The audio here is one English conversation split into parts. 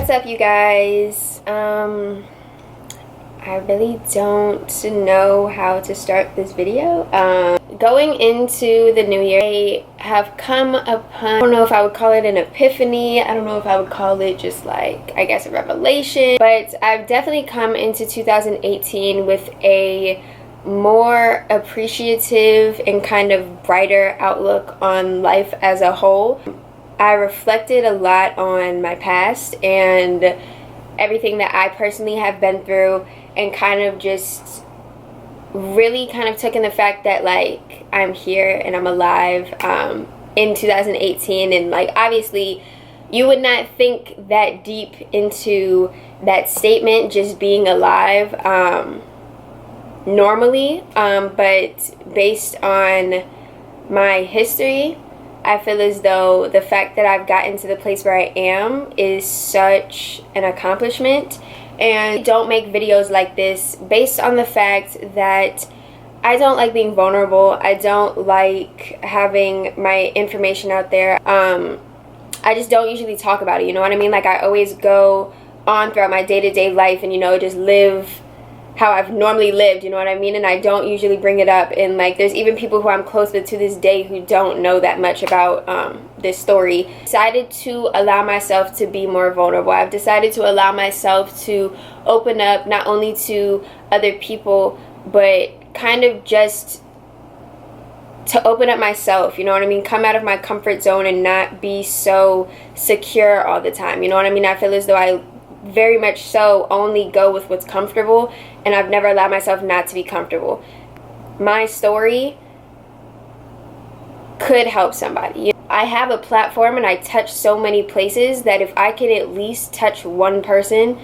What's up, you guys? I really don't know how to start this video. Going into the new year, I have come upon, I don't know if I would call it an epiphany, I don't know if I would call it just like, I guess, a revelation, but I've definitely come into 2018 with a more appreciative and kind of brighter outlook on life as a whole. I reflected a lot on my past and everything that I personally have been through, and kind of just really kind of took in the fact that like I'm here and I'm alive in 2018. And like obviously you would not think that deep into that statement, just being alive, normally, but based on my history, I feel as though the fact that I've gotten to the place where I am is such an accomplishment. And I don't make videos like this based on the fact that I don't like being vulnerable. I don't like having my information out there. I just don't usually talk about it, you know what I mean? Like I always go on throughout my day-to-day life and, you know, just live how I've normally lived, you know what I mean? And I don't usually bring it up. And like there's even people who I'm close with to this day who don't know that much about this story. I've decided to allow myself to be more vulnerable. I've decided to allow myself to open up not only to other people, but kind of just to open up myself, you know what I mean? Come out of my comfort zone and not be so secure all the time, you know what I mean? I feel as though I very much so only go with what's comfortable, and I've never allowed myself not to be comfortable. My story could help somebody. I have a platform and I touch so many places that if I could at least touch one person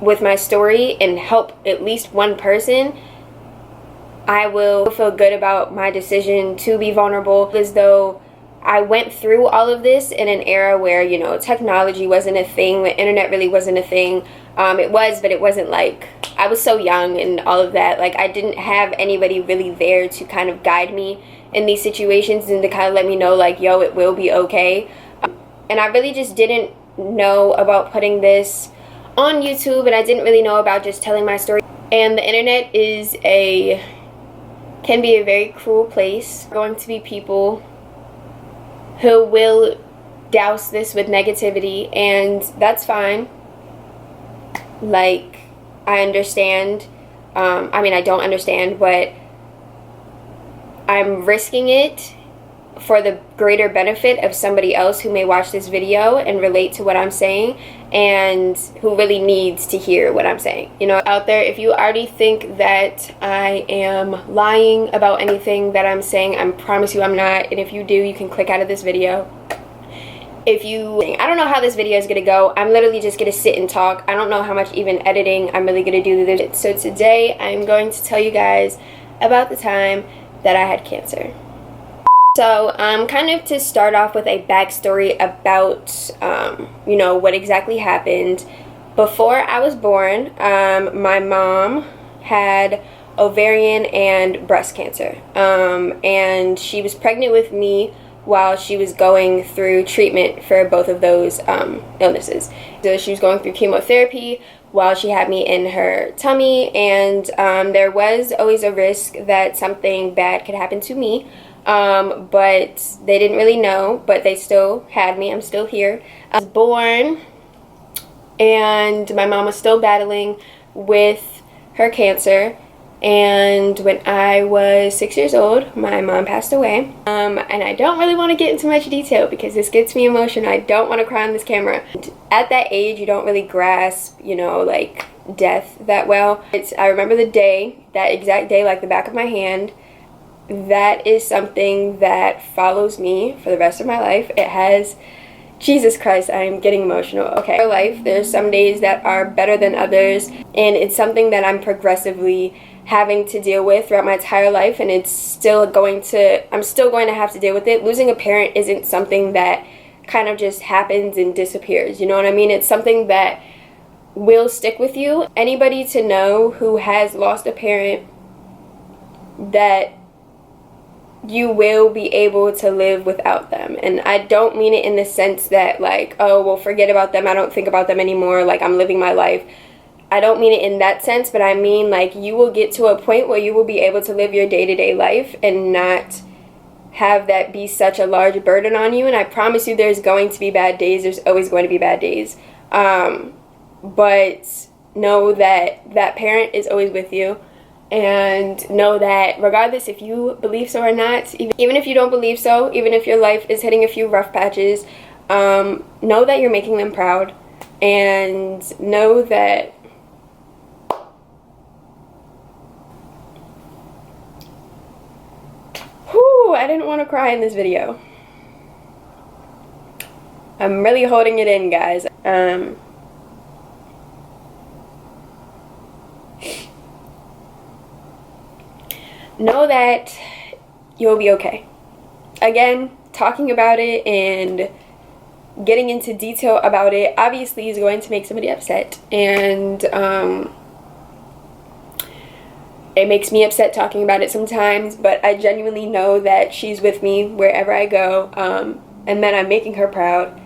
with my story and help at least one person, I will feel good about my decision to be vulnerable. As though I went through all of this in an era where, you know, technology wasn't a thing, the internet really wasn't a thing. It was, but it wasn't like, I was so young and all of that. Like I didn't have anybody really there to kind of guide me in these situations and to kind of let me know like, yo, it will be okay. And I really just didn't know about putting this on YouTube, and I didn't really know about just telling my story. And the internet can be a very cruel place. Going to be people who will douse this with negativity, and that's fine. Like, I understand. I mean, I don't understand, but I'm risking it for the greater benefit of somebody else who may watch this video and relate to what I'm saying, and who really needs to hear what I'm saying. You know, out there, if you already think that I am lying about anything that I'm saying, I promise you I'm not. And if you do, you can click out of this video. I don't know how this video is gonna go. I'm literally just gonna sit and talk. I don't know how much even editing I'm really gonna do this. So today I'm going to tell you guys about the time that I had cancer. So kind of to start off with a backstory about you know, what exactly happened. Before I was born, my mom had ovarian and breast cancer, and she was pregnant with me while she was going through treatment for both of those illnesses. So she was going through chemotherapy while she had me in her tummy, and there was always a risk that something bad could happen to me. But they didn't really know, but they still had me. I'm still here. I was born, and my mom was still battling with her cancer, and when I was 6 years old, my mom passed away. And I don't really want to get into much detail because this gets me emotional. I don't want to cry on this camera. At that age, you don't really grasp, you know, like death that well. I remember the day, that exact day, like the back of my hand. That is something that follows me for the rest of my life. It has, Jesus Christ, I am getting emotional. Okay, in life, there's some days that are better than others, and it's something that I'm progressively having to deal with throughout my entire life, and I'm still going to have to deal with it. Losing a parent isn't something that kind of just happens and disappears, you know what I mean? It's something that will stick with you. Anybody to know who has lost a parent that you will be able to live without them. And I don't mean it in the sense that like, oh, well, forget about them, I don't think about them anymore, like I'm living my life. I don't mean it in that sense, but I mean like you will get to a point where you will be able to live your day-to-day life and not have that be such a large burden on you. And I promise you there's going to be bad days. There's always going to be bad days. But know that that parent is always with you. And know that regardless if you believe so or not, even if you don't believe so, even if your life is hitting a few rough patches, know that you're making them proud. And know that I didn't want to cry in this video. I'm really holding it in, guys. Know that you'll be okay. Again, talking about it and getting into detail about it obviously is going to make somebody upset, and it makes me upset talking about it sometimes, but I genuinely know that she's with me wherever I go, and that I'm making her proud.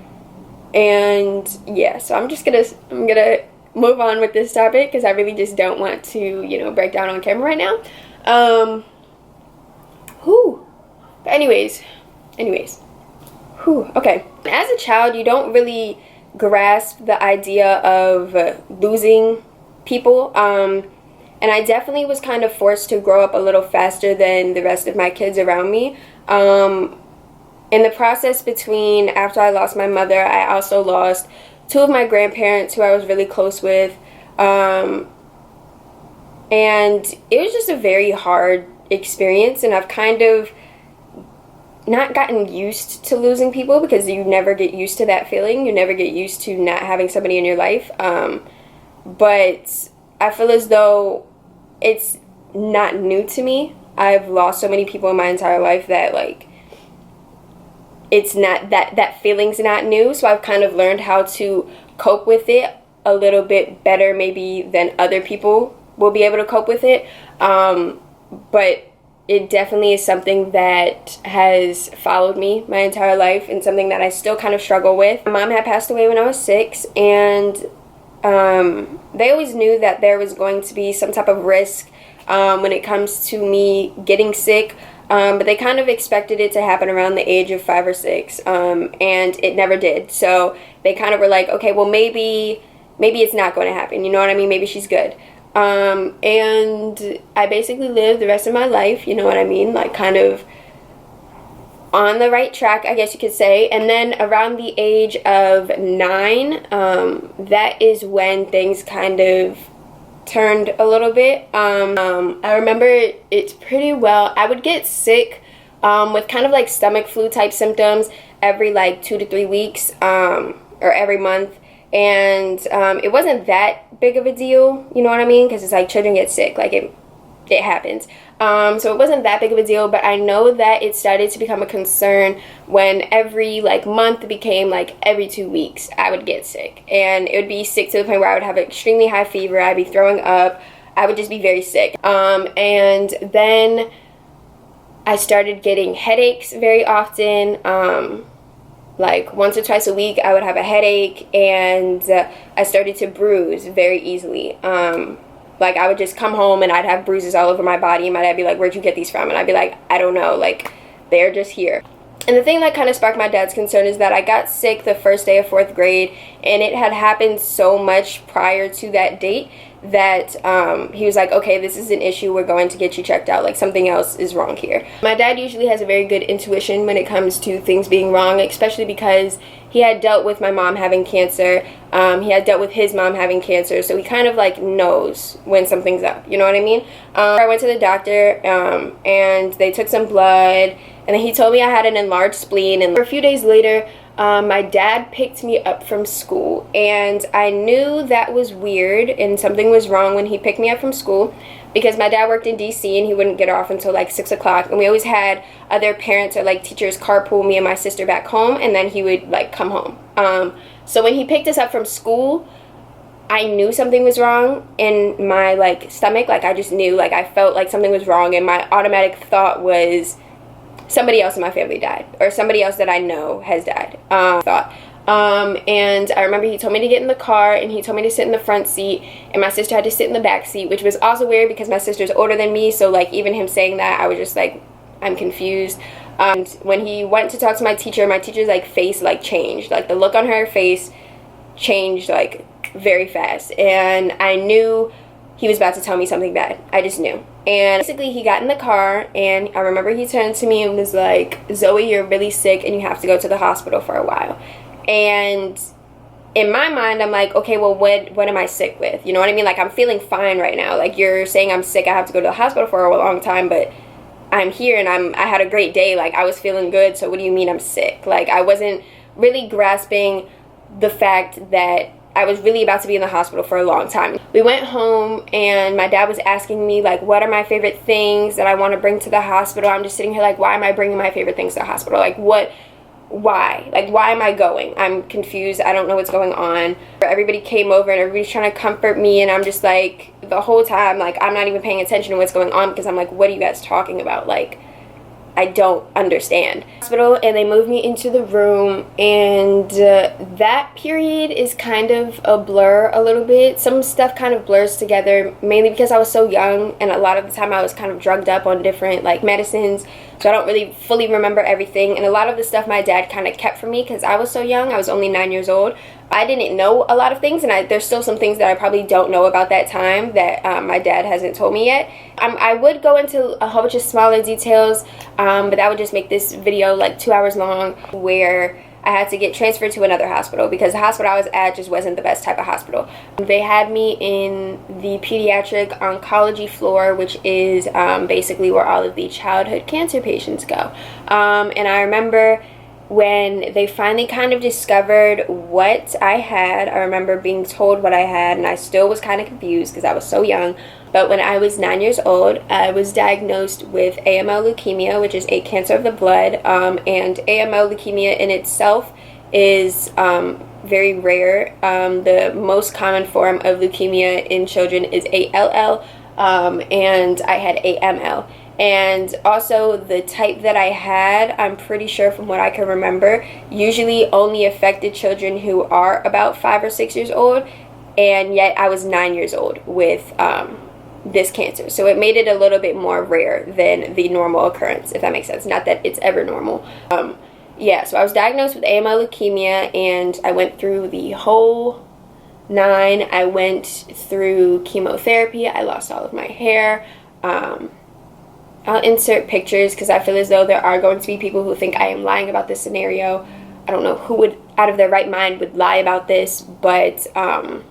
And yeah, so I'm gonna move on with this topic because I really just don't want to, you know, break down on camera right now. But anyways, okay. As a child, you don't really grasp the idea of losing people. And I definitely was kind of forced to grow up a little faster than the rest of my kids around me. In the process between after I lost my mother, I also lost two of my grandparents who I was really close with. And it was just a very hard experience, and I've kind of not gotten used to losing people because you never get used to that feeling. You never get used to not having somebody in your life. But I feel as though it's not new to me. I've lost so many people in my entire life that like it's not that feeling's not new. So I've kind of learned how to cope with it a little bit better maybe than other people will be able to cope with it. But it definitely is something that has followed me my entire life and something that I still kind of struggle with. My mom had passed away when I was 6, and they always knew that there was going to be some type of risk when it comes to me getting sick, but they kind of expected it to happen around the age of 5 or 6, and it never did. So they kind of were like, okay, well maybe it's not going to happen, you know what I mean? Maybe she's good. And I basically lived the rest of my life, you know what I mean, like kind of on the right track, I guess you could say. And then around the age of 9, that is when things kind of turned a little bit. I remember it pretty well. I would get sick with kind of like stomach flu type symptoms every like 2 to 3 weeks, or every month. And it wasn't that big of a deal, you know what I mean? Because it's like children get sick, like it happens. So it wasn't that big of a deal, but I know that it started to become a concern when every like month became like every 2 weeks I would get sick. And it would be sick to the point where I would have an extremely high fever, I'd be throwing up, I would just be very sick. And then I started getting headaches very often. Like once or twice a week I would have a headache, and I started to bruise very easily. Like I would just come home and I'd have bruises all over my body, and my dad would be like, where'd you get these from? And I'd be like, I don't know, like they're just here. And the thing that kind of sparked my dad's concern is that I got sick the first day of 4th grade, and it had happened so much prior to that date that he was like, okay, this is an issue, we're going to get you checked out, like something else is wrong here. My dad usually has a very good intuition when it comes to things being wrong, especially because he had dealt with my mom having cancer, he had dealt with his mom having cancer, so he kind of like knows when something's up, you know what I mean? I went to the doctor, and they took some blood, and then he told me I had an enlarged spleen. And a few days later, my dad picked me up from school, and I knew that was weird and something was wrong when he picked me up from school, because my dad worked in DC and he wouldn't get off until like 6 o'clock, and we always had other parents or like teachers carpool me and my sister back home, and then he would like come home. So when he picked us up from school, I knew something was wrong in my like stomach. Like I just knew, like I felt like something was wrong, and my automatic thought was, somebody else in my family died, or somebody else that I know has died. And I remember he told me to get in the car, and he told me to sit in the front seat, and my sister had to sit in the back seat, which was also weird because my sister's older than me, so like even him saying that, I was just like, I'm confused. And when he went to talk to my teacher's like face like changed, like the look on her face changed like very fast, and I knew he was about to tell me something bad. I just knew. And basically he got in the car, and I remember he turned to me and was like, Zoe, you're really sick and you have to go to the hospital for a while. And in my mind, I'm like, okay, well, what am I sick with? You know what I mean? Like, I'm feeling fine right now. Like, you're saying I'm sick, I have to go to the hospital for a long time, but I'm here and I had a great day. Like, I was feeling good, so what do you mean I'm sick? Like, I wasn't really grasping the fact that I was really about to be in the hospital for a long time. We went home, and my dad was asking me, like, what are my favorite things that I want to bring to the hospital? I'm just sitting here like, why am I bringing my favorite things to the hospital? Like, why? Like, why am I going? I'm confused. I don't know what's going on. Everybody came over, and everybody's trying to comfort me, and I'm just like, the whole time, like, I'm not even paying attention to what's going on because I'm like, what are you guys talking about? Like, I don't understand. Hospital, and they moved me into the room, and that period is kind of a blur a little bit. Some stuff kind of blurs together, mainly because I was so young, and a lot of the time I was kind of drugged up on different like medicines, so I don't really fully remember everything. And a lot of the stuff my dad kind of kept from me because I was so young. I was only 9 years old. I didn't know a lot of things, and there's still some things that I probably don't know about that time that my dad hasn't told me yet. I would go into a whole bunch of smaller details, but that would just make this video like 2 hours long, where I had to get transferred to another hospital because the hospital I was at just wasn't the best type of hospital. They had me in the pediatric oncology floor, which is basically where all of the childhood cancer patients go. And I remember when they finally kind of discovered what I had, I remember being told what I had, and I still was kind of confused because I was so young. But when I was 9 years old, I was diagnosed with AML leukemia, which is a cancer of the blood. And AML leukemia in itself is very rare. The most common form of leukemia in children is ALL, and I had AML. And also the type that I had, I'm pretty sure from what I can remember, usually only affected children who are about 5 or 6 years old, and yet I was 9 years old with this cancer. So it made it a little bit more rare than the normal occurrence, if that makes sense. Not that it's ever normal. Yeah, so I was diagnosed with AML leukemia, and I went through the whole 9. I went through chemotherapy. I lost all of my hair. I'll insert pictures because I feel as though there are going to be people who think I am lying about this scenario. I don't know who would, out of their right mind, would lie about this, but I'll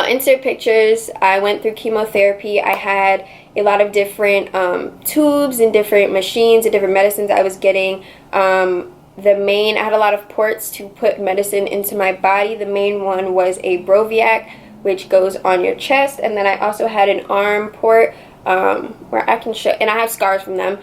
insert pictures. I went through chemotherapy. I had a lot of different tubes and different machines and different medicines I was getting. I had a lot of ports to put medicine into my body. The main one was a Broviac, which goes on your chest, and then I also had an arm port where I can show, and I have scars from them.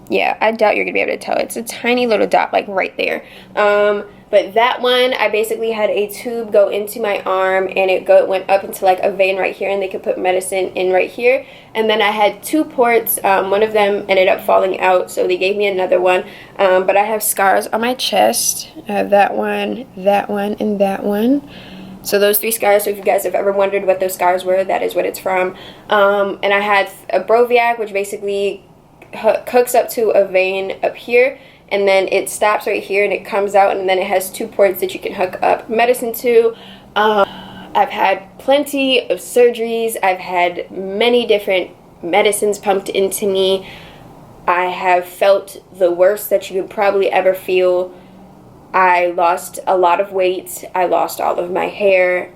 Yeah, I doubt you're gonna be able to tell. It's a tiny little dot like right there. But that one, I basically had a tube go into my arm, and it went up into like a vein right here, and they could put medicine in right here. And then I had 2 ports. One of them ended up falling out, so they gave me another one. But I have scars on my chest. I have that one, and that one. So those 3 scars, so if you guys have ever wondered what those scars were, that is what it's from. And I had a Broviac, which basically hooks up to a vein up here, and then it stops right here, and it comes out, and then it has 2 ports that you can hook up medicine to. I've had plenty of surgeries. I've had many different medicines pumped into me. I have felt the worst that you could probably ever feel. I lost a lot of weight. I lost all of my hair.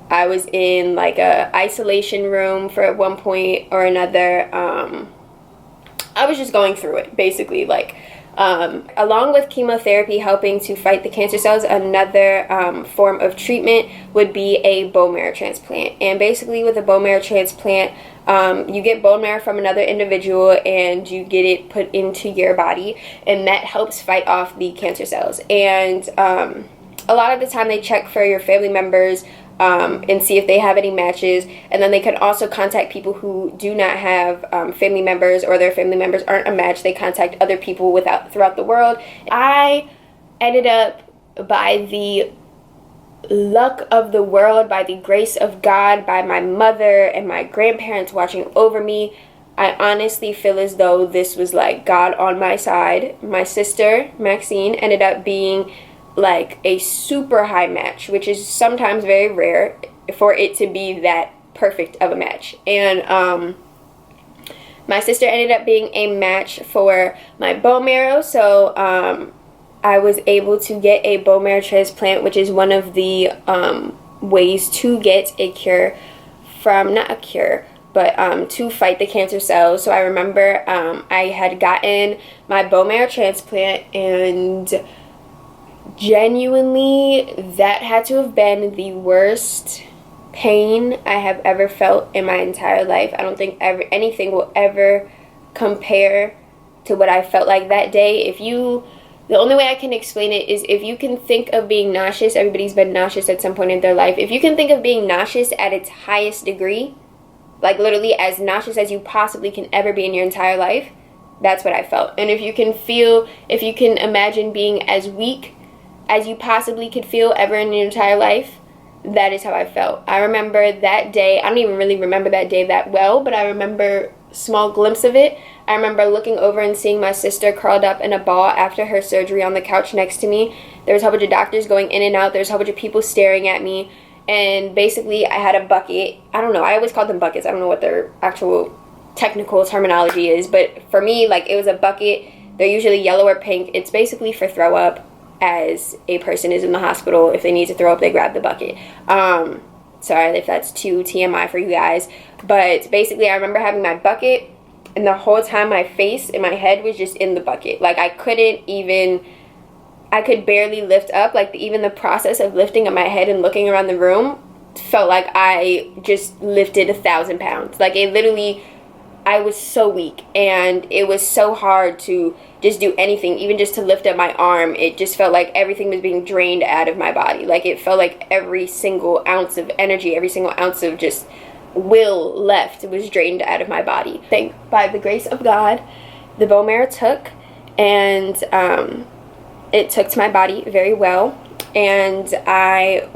I was in like a isolation room for at one point or another. I was just going through it, basically. Like, along with chemotherapy helping to fight the cancer cells, another form of treatment would be a bone marrow transplant. And basically with a bone marrow transplant, you get bone marrow from another individual, and you get it put into your body, and that helps fight off the cancer cells. And a lot of the time they check for your family members and see if they have any matches. And then they can also contact people who do not have family members, or their family members aren't a match. They contact other people throughout the world. I ended up, by the luck of the world, by the grace of God, by my mother and my grandparents watching over me, I honestly feel as though this was like God on my side. My sister, Maxine, ended up being like a super high match, which is sometimes very rare for it to be that perfect of a match. And my sister ended up being a match for my bone marrow. So I was able to get a bone marrow transplant, which is one of the ways to get a cure from, not a cure, but to fight the cancer cells. So I remember I had gotten my bone marrow transplant, and genuinely that had to have been the worst pain I have ever felt in my entire life. I don't think anything will ever compare to what I felt like that day. The only way I can explain it is, if you can think of being nauseous, everybody's been nauseous at some point in their life. If you can think of being nauseous at its highest degree, like literally as nauseous as you possibly can ever be in your entire life, that's what I felt. And if you can imagine being as weak as you possibly could feel ever in your entire life, that is how I felt. I remember that day, I don't even really remember that day that well, but I remember small glimpse of it. I remember looking over and seeing my sister curled up in a ball after her surgery on the couch next to me. There was a whole bunch of doctors going in and out. There was a whole bunch of people staring at me. And basically I had a bucket. I don't know, I always called them buckets. I don't know what their actual technical terminology is, but for me, like, it was a bucket. They're usually yellow or pink. It's basically for throw up. As a person is in the hospital, if they need to throw up, they grab the bucket. Sorry if that's too TMI for you guys, but basically I remember having my bucket, and the whole time my face and my head was just in the bucket. Like, I could barely lift up. Like, even the process of lifting up my head and looking around the room felt like I just lifted 1,000 pounds. Like, I was so weak, and it was so hard to just do anything, even just to lift up my arm. It just felt like everything was being drained out of my body. Like, it felt like every single ounce of energy, every single ounce of just will left was drained out of my body. By the grace of God, the bone marrow took, and it took to my body very well. And I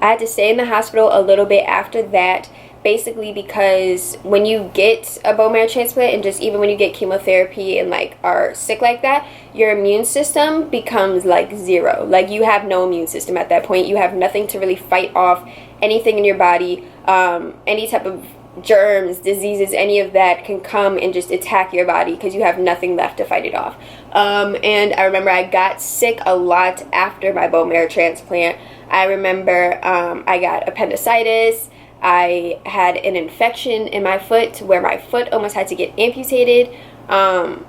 had to stay in the hospital a little bit after that, basically because when you get a bone marrow transplant, and just even when you get chemotherapy and like are sick like that, your immune system becomes like zero. Like, you have no immune system at that point. You have nothing to really fight off anything in your body. Any type of germs, diseases, any of that can come and just attack your body because you have nothing left to fight it off. And I remember I got sick a lot after my bone marrow transplant. I remember I got appendicitis. I had an infection in my foot where my foot almost had to get amputated. And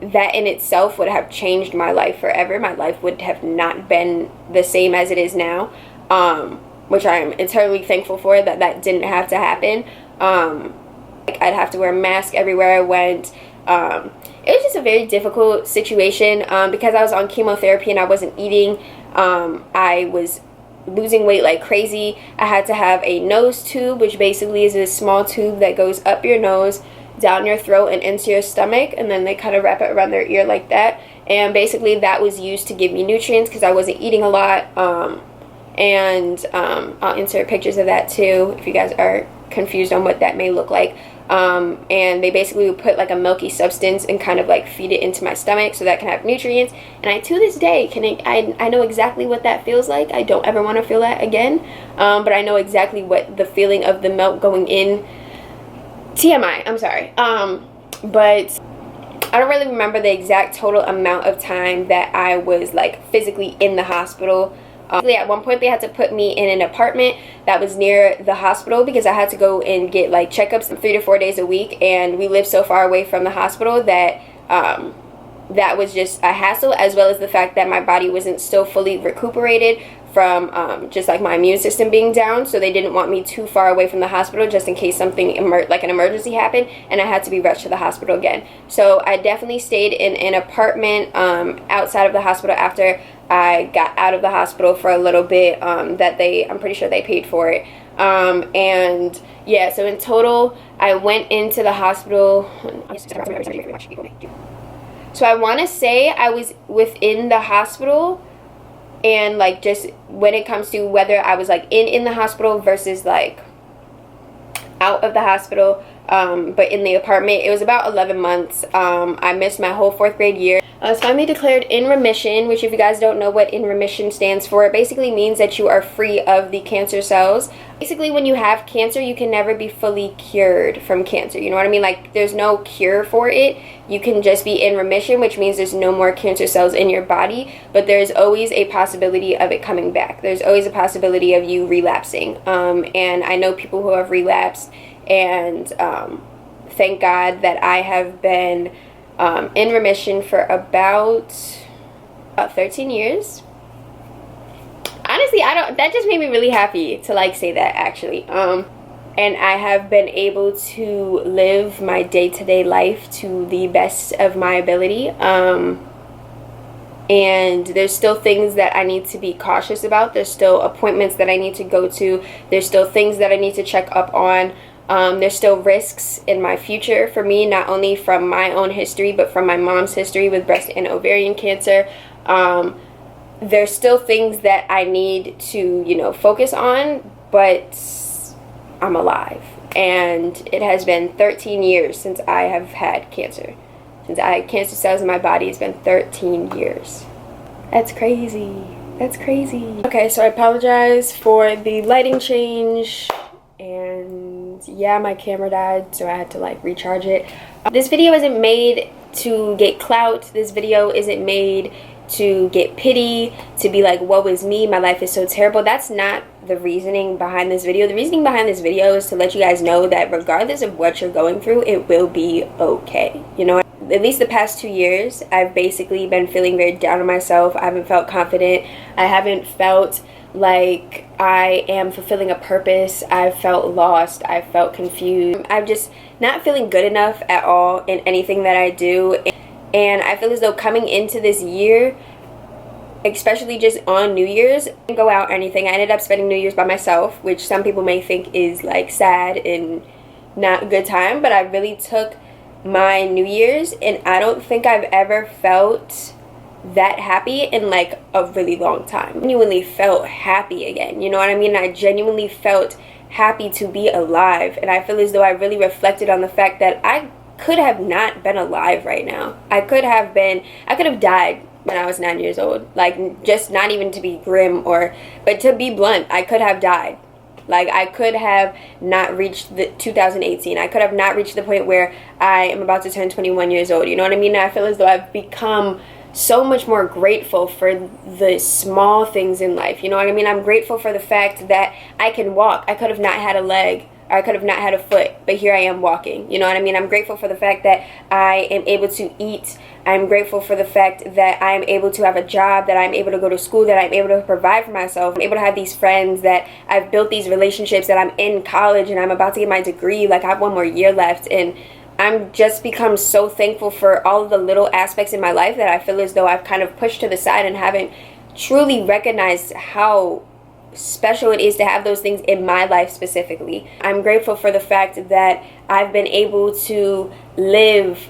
that in itself would have changed my life forever. My life would have not been the same as it is now, which I am eternally thankful for that didn't have to happen. I'd have to wear a mask everywhere I went. It was just a very difficult situation because I was on chemotherapy and I wasn't eating. I was losing weight like crazy. I had to have a nose tube, which basically is a small tube that goes up your nose, down your throat, and into your stomach, and then they kind of wrap it around their ear like that. And basically that was used to give me nutrients because I wasn't eating a lot. I'll insert pictures of that too if you guys are confused on what that may look like. And they basically would put like a milky substance and kind of like feed it into my stomach so that can have nutrients. And I, to this day, I know exactly what that feels like. I don't ever want to feel that again. But I know exactly what the feeling of the milk going in. TMI, I'm sorry. But I don't really remember the exact total amount of time that I was like physically in the hospital. At one point they had to put me in an apartment that was near the hospital because I had to go and get like checkups 3 to 4 days a week, and we lived so far away from the hospital that that was just a hassle, as well as the fact that my body wasn't still fully recuperated from just like my immune system being down. So they didn't want me too far away from the hospital just in case something like an emergency happened and I had to be rushed to the hospital again. So I definitely stayed in an apartment outside of the hospital after I got out of the hospital for a little bit, I'm pretty sure they paid for it. And yeah, so in total, I went into the hospital. So I want to say I was within the hospital, and like just when it comes to whether I was like in the hospital versus like out of the hospital, but in the apartment, it was about 11 months. I missed my whole 4th grade year. I was finally declared in remission, which if you guys don't know what in remission stands for, it basically means that you are free of the cancer cells. Basically, when you have cancer, you can never be fully cured from cancer. You know what I mean? Like, there's no cure for it. You can just be in remission, which means there's no more cancer cells in your body, but there's always a possibility of it coming back. There's always a possibility of you relapsing. And I know people who have relapsed, and thank God that I have been in remission for about 13 years. Honestly, that just made me really happy to like say that, actually. And I have been able to live my day-to-day life to the best of my ability. And there's still things that I need to be cautious about. There's still appointments that I need to go to. There's still things that I need to check up on. There's still risks in my future for me, not only from my own history, but from my mom's history with breast and ovarian cancer. There's still things that I need to, you know, focus on, but I'm alive. And it has been 13 years since I have had cancer. Since I had cancer cells in my body, it's been 13 years. That's crazy. That's crazy. Okay, so I apologize for the lighting change. And yeah, my camera died, so I had to like recharge it. This video isn't made to get clout. This video isn't made to get pity, to be like, woe is me, my life is so terrible. That's not the reasoning behind this video. The reasoning behind this video is to let you guys know that regardless of what you're going through, it will be okay. You know, at least the past 2 years, I've basically been feeling very down on myself. I haven't felt confident. I haven't felt like I am fulfilling a purpose. I've felt lost. I've felt confused. I'm just not feeling good enough at all in anything that I do. And I feel as though coming into this year, especially just on New Year's, I didn't go out or anything. I ended up spending New Year's by myself, which some people may think is like sad and not a good time, but I really took my New Year's, and I don't think I've ever felt that happy in like a really long time. I genuinely felt happy again, you know what I mean? I genuinely felt happy to be alive, and I feel as though I really reflected on the fact that I could have not been alive right now. I could have died when I was 9 years old. Like, just not even to be grim, but to be blunt, I could have died. Like, I could have not reached the 2018. I could have not reached the point where I am about to turn 21 years old. You know what I mean? I feel as though I've become so much more grateful for the small things in life. You know what I mean? I'm grateful for the fact that I can walk. I could have not had a leg. I could have not had a foot, but here I am walking. You know what I mean? I'm grateful for the fact that I am able to eat. I'm grateful for the fact that I'm able to have a job, that I'm able to go to school, that I'm able to provide for myself. I'm able to have these friends, that I've built these relationships, that I'm in college and I'm about to get my degree. Like, I have 1 more year left, and I'm just become so thankful for all of the little aspects in my life that I feel as though I've kind of pushed to the side and haven't truly recognized how special it is to have those things in my life specifically. I'm grateful for the fact that I've been able to live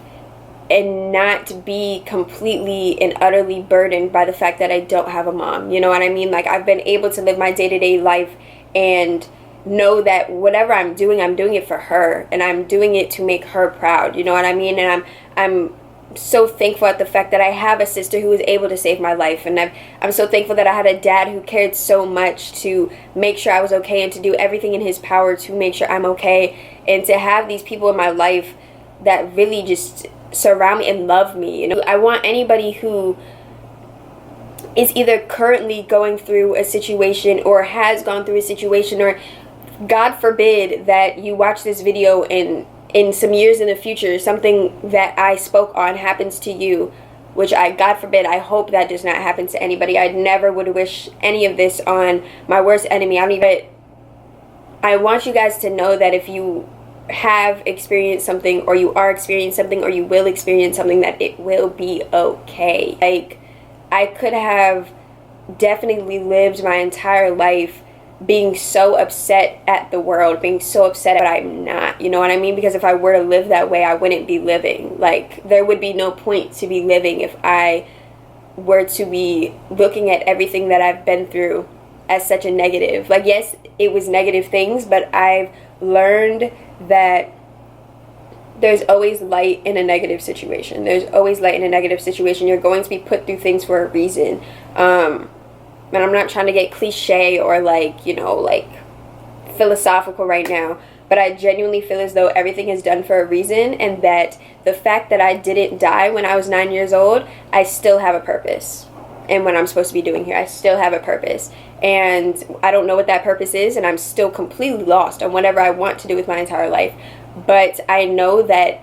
and not be completely and utterly burdened by the fact that I don't have a mom. You know what I mean? Like, I've been able to live my day-to-day life and know that whatever I'm doing it for her, and I'm doing it to make her proud. You know what I mean? And I'm so thankful at the fact that I have a sister who was able to save my life, and I'm so thankful that I had a dad who cared so much to make sure I was okay and to do everything in his power to make sure I'm okay, and to have these people in my life that really just surround me and love me. You know, I want anybody who is either currently going through a situation or has gone through a situation, or God forbid that you watch this video and in some years in the future, something that I spoke on happens to you, which God forbid, I hope that does not happen to anybody. I never would wish any of this on my worst enemy. I want you guys to know that if you have experienced something, or you are experiencing something, or you will experience something, that it will be okay. Like, I could have definitely lived my entire life being so upset at the world, being so upset that I'm not, you know what I mean? Because if I were to live that way, I wouldn't be living. Like, there would be no point to be living if I were to be looking at everything that I've been through as such a negative. Like, yes, it was negative things, but I've learned that there's always light in a negative situation. There's always light in a negative situation. You're going to be put through things for a reason. And I'm not trying to get cliche or like, you know, like philosophical right now, but I genuinely feel as though everything is done for a reason, and that the fact that I didn't die when I was 9 years old, I still have a purpose. And what I'm supposed to be doing here, I still have a purpose. And I don't know what that purpose is, and I'm still completely lost on whatever I want to do with my entire life. But I know that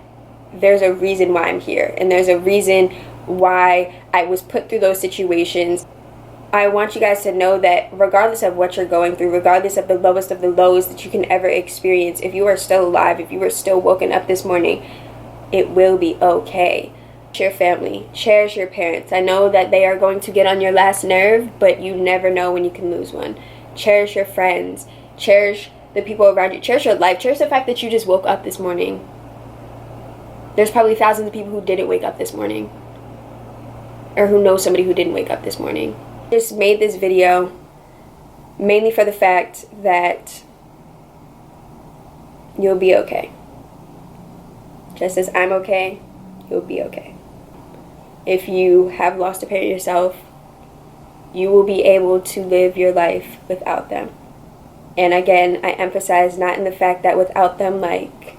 there's a reason why I'm here, and there's a reason why I was put through those situations. I want you guys to know that regardless of what you're going through, regardless of the lowest of the lows that you can ever experience, if you are still alive, if you are still woken up this morning, it will be okay. Cherish your family. Cherish your parents. I know that they are going to get on your last nerve, but you never know when you can lose one. Cherish your friends. Cherish the people around you. Cherish your life. Cherish the fact that you just woke up this morning. There's probably thousands of people who didn't wake up this morning, or who know somebody who didn't wake up this morning. Just made this video mainly for the fact that you'll be okay. Just as I'm okay, you'll be okay. If you have lost a parent yourself, you will be able to live your life without them. And again, I emphasize not in the fact that without them, like,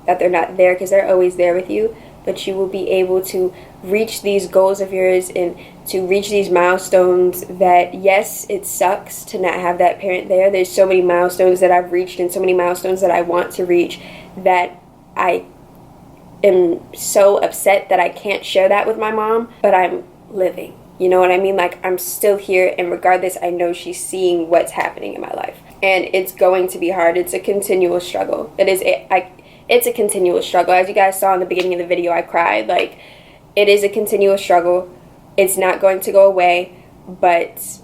that they're not there, because they're always there with you, but you will be able to reach these goals of yours and to reach these milestones that, yes, it sucks to not have that parent there. There's so many milestones that I've reached and so many milestones that I want to reach that I am so upset that I can't share that with my mom, but I'm living. You know what I mean? Like, I'm still here, and regardless, I know she's seeing what's happening in my life. And it's going to be hard. It's a continual struggle. It's a continual struggle. As you guys saw in the beginning of the video, I cried. Like, it is a continual struggle. It's not going to go away, but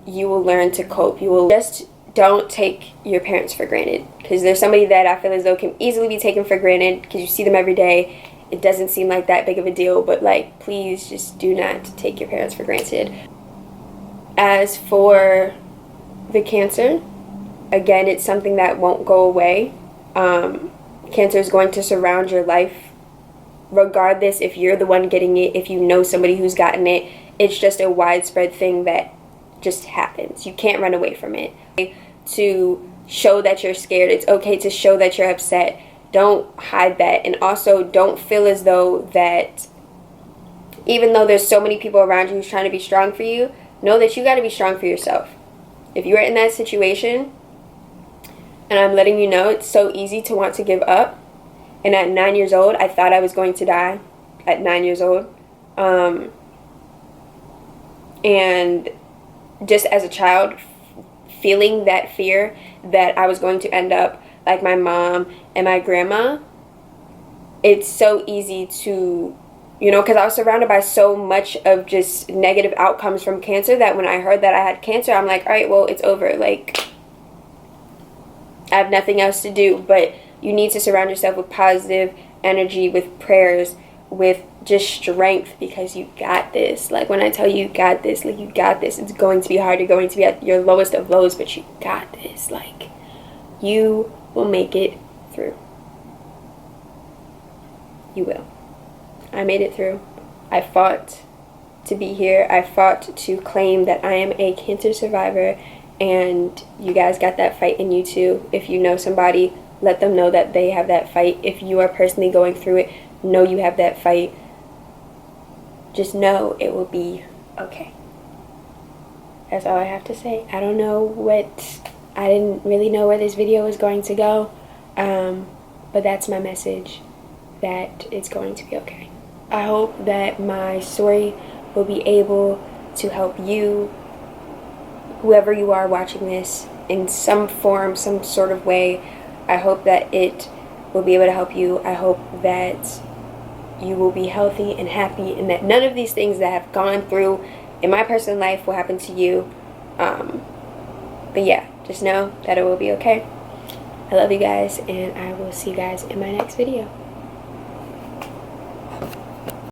you will learn to cope. You will just don't take your parents for granted, because there's somebody that I feel as though can easily be taken for granted because you see them every day. It doesn't seem like that big of a deal, but like, please just do not take your parents for granted. As for the cancer, again, it's something that won't go away. Cancer is going to surround your life regardless if you're the one getting it, if you know somebody who's gotten it. It's just a widespread thing that just happens. You can't run away from it. To show that you're scared, it's okay to show that you're upset. Don't hide that. And also, don't feel as though that even though there's so many people around you who's trying to be strong for you, know that you got to be strong for yourself. If you're in that situation, and I'm letting you know, it's so easy to want to give up. And at 9 years old, I thought I was going to die at 9 years old. And just as a child, feeling that fear that I was going to end up like my mom and my grandma, it's so easy to, you know, because I was surrounded by so much of just negative outcomes from cancer that when I heard that I had cancer, I'm like, all right, well, it's over. Like, I have nothing else to do. But you need to surround yourself with positive energy, with prayers, with just strength, because you got this. Like, when I tell you got this, like, you got this. It's going to be hard. You're going to be at your lowest of lows, but you got this. Like, you will make it through. You will. I made it through. I fought to be here. I fought to claim that I am a cancer survivor, and you guys got that fight in you too. If you know somebody, let them know that they have that fight. If you are personally going through it, know you have that fight. Just know it will be okay. That's all I have to say. I didn't really know where this video was going to go, but that's my message, that it's going to be okay. I hope that my story will be able to help you, whoever you are watching this, in some form, some sort of way. I hope that it will be able to help you. I hope that you will be healthy and happy, and that none of these things that have gone through in my personal life will happen to you. But yeah, just know that it will be okay. I love you guys, and I will see you guys in my next video.